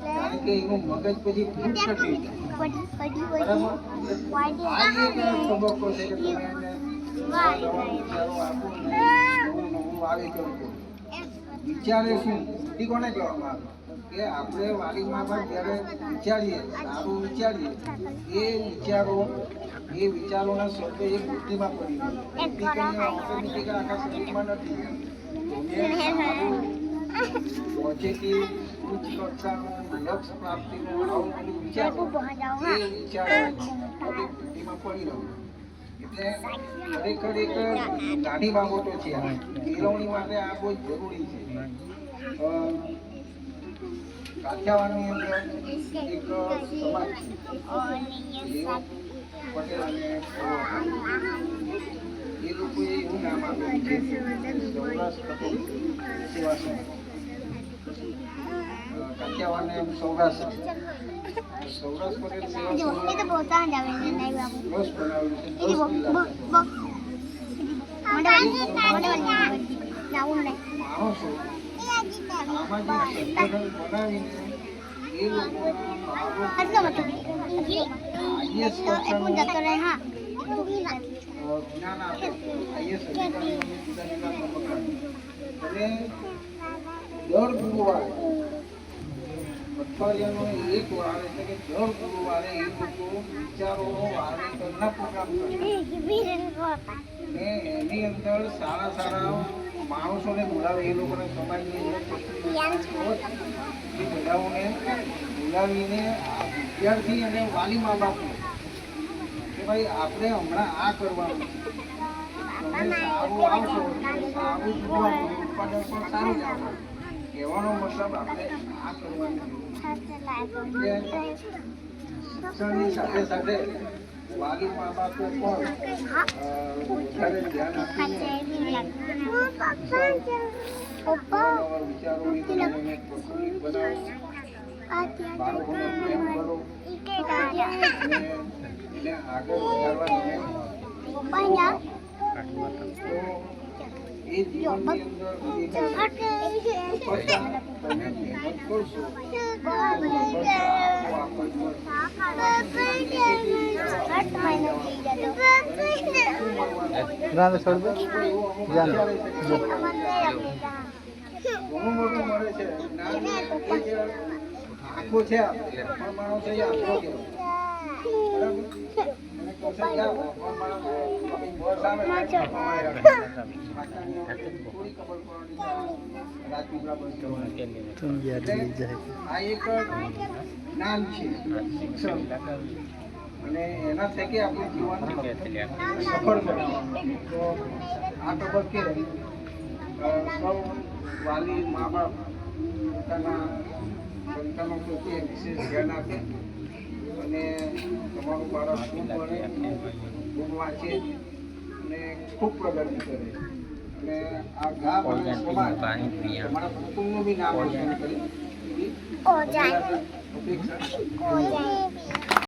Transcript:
કારણ કે એનું મગજ પછી ફૂટ નથી બરાબર. આ એક તબક્કો છે કે તમે એને વિચારો આપો ને નવું વાવેતર કરો. વિચારે શું એ કોને કહેવામાં આવે કે આપણે વાલી મા બાપ જ્યારે વિચારીએ સારું વિચારીએ એ વિચારોના શબ્દો એ બુદ્ધિમાં પડી જાય ઓટોમેટિક આખા શરીરમાં નથી. પોઝિટિવ ઉચ્ચ કક્ષાનું લક્ષ્ય પ્રાપ્તિનું આવું બધું વિચારો એ વિચારો બુદ્ધિમાં પડી રહ્યું. એટલે ખરેખર એક નાની બાબતો છે. કેળવણી માટે આ બહુ જરૂરી છે. કાઠિયાવાડની અંદર એક સમાજ છે પટેલ અને એ લોકોએ એવું નામ આપ્યું છે સૌરાષ્ટ્ર પટેલ સેવા સંઘ. કાઠિયાવાડને સૌરાષ્ટ્ર પટેલ સેવા સંઘ માણસો સામાજિક સંગઠન બનાવીને એ લોકો જ્ઞાન આપે. આઈએસ અધિકારીઓને જુદા જુદા તબક્કા અને દર ગુરુવારે અઠવાડિયાનો એક વાર એટલે કે દર ગુરુવારે એ લોકો વિચારોનો વાવેતરના પ્રોગ્રામ કરે ને એની અંદર સારા સારા માણસોને બોલાવે. એ લોકોને સમાજની અંદર એ બધાઓને બોલાવીને આ વિદ્યાર્થી અને વાલી મા બાપ કે ભાઈ આપણે હમણાં આ કરવાનું છે, તમે સારું આવશો સારું જોવાનું ઉત્પાદન પણ સારું જ આવશે. કહેવાનો મતલબ આપણે આ કરવાનું છે. શિક્ષણની સાથે સાથે વાલી મા બાપે પણ વધારે ધ્યાન આપીને વિચારોની પ્રકૃતિ બનાવો, બાળકોને પ્રેમ કરો એને આગળ વધારવા એ જીવનની અંદર તમે મહેનત કરશો ઘણું મોટું મળે છે. આખો છે પણ માણસ એ આખો આ એક જ્ઞાન છે શિક્ષણ અને એના થકી આપણું જીવન સફળ બનાવવાનું. તો આ તબક્કે સૌ વાલી મા બાપ પોતાના સંતાનો પ્રત્યે વિશેષ ધ્યાન આપે અને તમારું બાળક ખૂબ ભણે, ખૂબ વાંચે અને ખૂબ પ્રગતિ કરે અને આ ગામ અને સમાજ તમારા કુટુંબનું બી નામ રોશન કરે એવી અપેક્ષા.